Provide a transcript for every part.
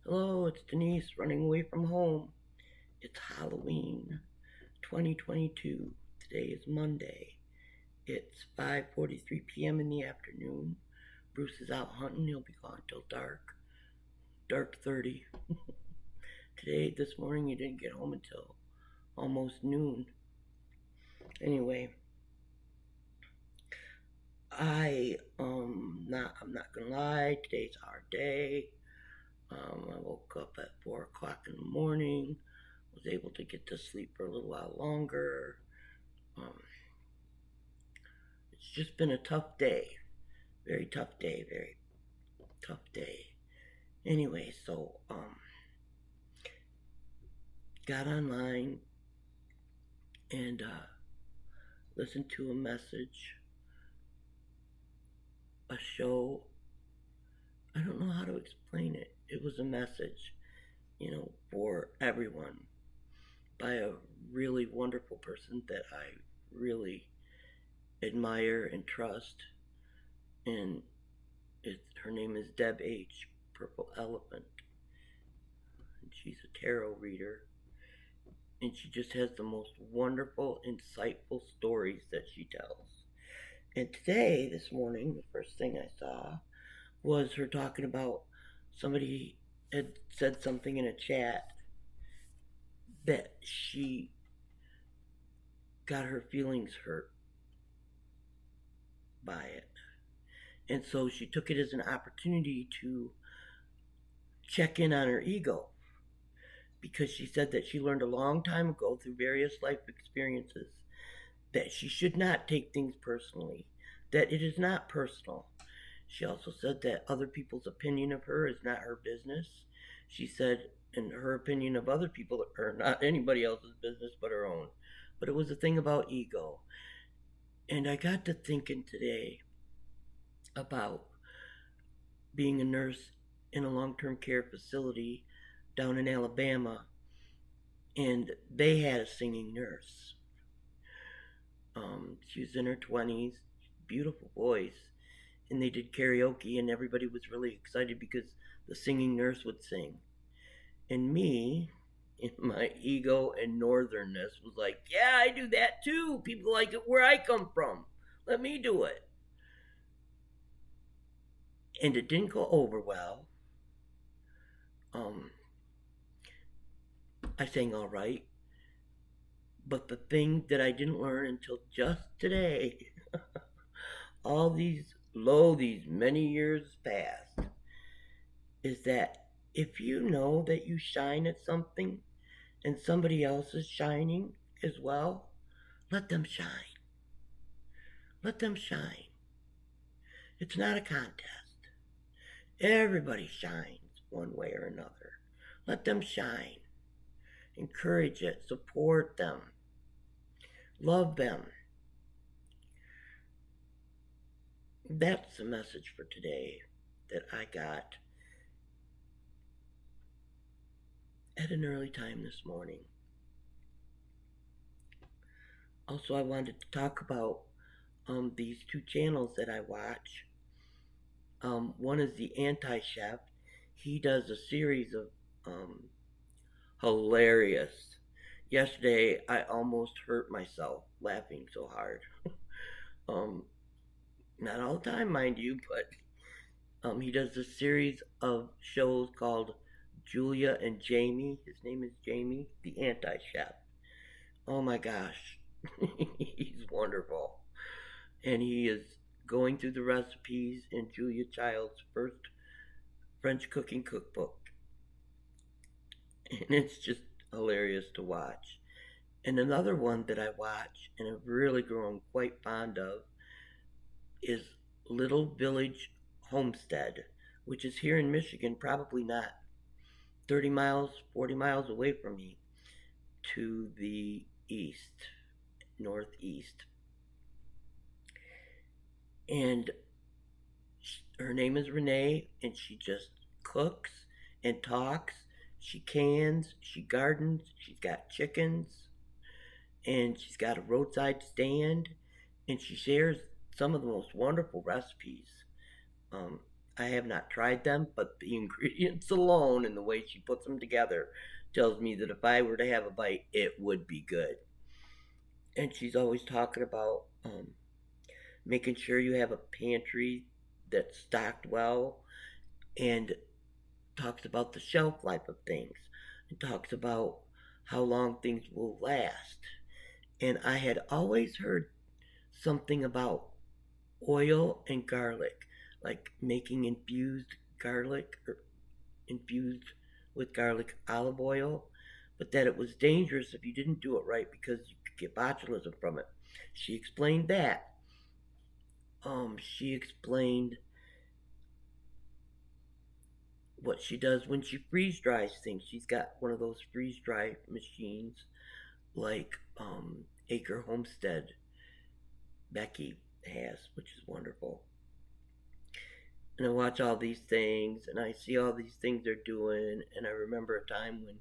Hello, it's Denise running away from home. It's Halloween 2022. Today is Monday. It's 5:43 p.m. in the afternoon. Bruce is out hunting. He'll be gone till dark. Dark 30. This morning he didn't get home until almost noon. Anyway, I'm not gonna lie, today's a hard day. I woke up at 4 o'clock in the morning, was able to get to sleep for a little while longer. Um, it's just been a tough day. Very tough day, very tough day. Anyway, got online and listened to a message, a show. I don't know how to explain it. It was a message, for everyone by a really wonderful person that I really admire and trust. And her name is Deb H. Purple Elephant. And she's a tarot reader. And she just has the most wonderful, insightful stories that she tells. And today, this morning, the first thing I saw was her talking about somebody had said something in a chat that she got her feelings hurt by it. And so she took it as an opportunity to check in on her ego, because she said that she learned a long time ago through various life experiences that she should not take things personally, that it is not personal. She also said that other people's opinion of her is not her business. She said, and her opinion of other people are not anybody else's business but her own. But it was a thing about ego. And I got to thinking today about being a nurse in a long term care facility down in Alabama, and they had a singing nurse. She was in her 20s, beautiful voice, and they did karaoke, and everybody was really excited because the singing nurse would sing. And me, in my ego and northernness, was like, yeah, I do that too. People like it where I come from. Let me do it. And it didn't go over well. Um, I sang all right. But the thing that I didn't learn until just today, all these many years past, is that if you know that you shine at something and somebody else is shining as well, let them shine. Let them shine. It's not a contest. Everybody shines one way or another. Let them shine. Encourage it. Support them. Love them. That's the message for today that I got at an early time this morning. Also, I wanted to talk about these two channels that I watch. One is the Anti Chef. He does a series of hilarious. Yesterday, I almost hurt myself laughing so hard. um, Not all the time, mind you, but he does a series of shows called Julia and Jamie. His name is Jamie, the Anti Chef. Oh my gosh, he's wonderful. And he is going through the recipes in Julia Child's first French cooking cookbook. And it's just hilarious to watch. And another one that I watch and have really grown quite fond of is Little Village Homestead, which is here in Michigan, probably not 30 miles, 40 miles away from me, to the east, northeast. And her name is Renee, and she just cooks and talks. She cans, she gardens, she's got chickens, and she's got a roadside stand, and she shares some of the most wonderful recipes. Um, I have not tried them, but the ingredients alone and the way she puts them together tells me that if I were to have a bite, it would be good. And she's always talking about making sure you have a pantry that's stocked well, and talks about the shelf life of things, and talks about how long things will last. And I had always heard something about oil and garlic, like making infused garlic or infused with garlic olive oil, but that it was dangerous if you didn't do it right because you could get botulism from it. She explained that. She explained what she does when she freeze dries things. She's got one of those freeze dry machines like Acre Homestead Becky has, which is wonderful. And I watch all these things and I see all these things they're doing, and I remember a time when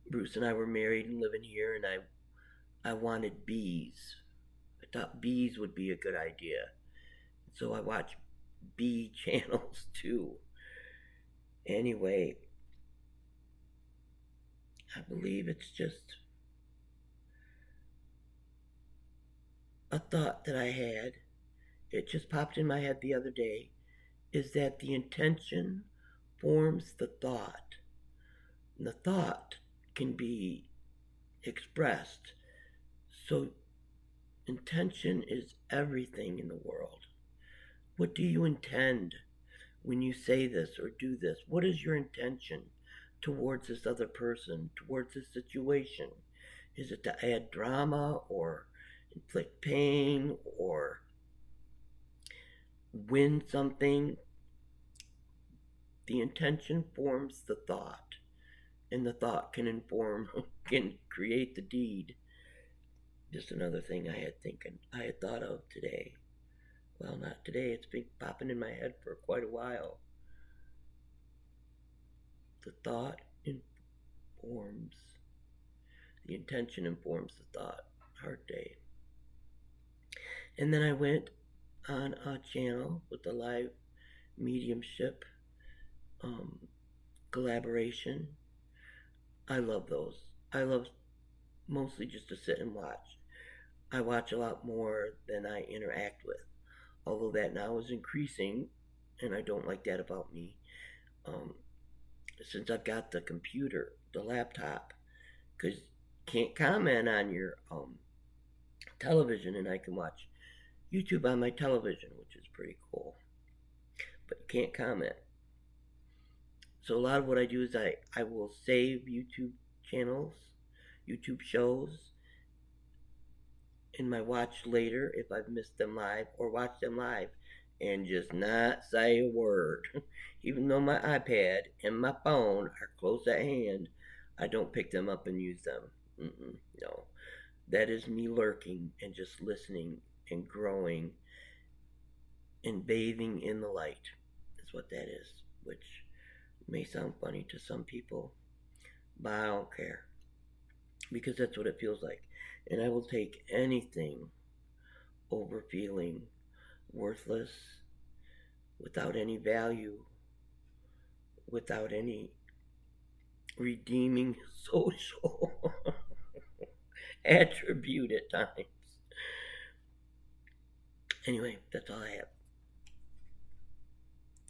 Bruce and I were married and living here, and I wanted bees. I thought bees would be a good idea. So I watch bee channels too. Anyway, I believe it's just a thought that I had. It just popped in my head the other day, is that the intention forms the thought. And the thought can be expressed. So intention is everything in the world. What do you intend when you say this or do this? What is your intention towards this other person, towards this situation? Is it to add drama or inflict pain or win something? The intention forms the thought, and the thought can can create the deed. Just another thing I had thought of today. Well, not today, it's been popping in my head for quite a while. The thought informs, the intention informs the thought. Heart day. And then I went on a channel with the live mediumship um, collaboration. I love those. I love mostly just to sit and watch. I watch a lot more than I interact with, although that now is increasing, and I don't like that about me. Um, since I've got the computer, the laptop, because you can't comment on your television, and I can watch YouTube on my television, which is pretty cool, but you can't comment. So a lot of what I do is I will save YouTube channels, YouTube shows, in my watch later if I've missed them live, or watch them live and just not say a word. Even though my iPad and my phone are close at hand, I don't pick them up and use them. No. That is me lurking and just listening and growing and bathing in the light, is what that is, which may sound funny to some people, but I don't care, because that's what it feels like. And I will take anything over feeling worthless, without any value, without any redeeming social attribute at times. Anyway, that's all I have.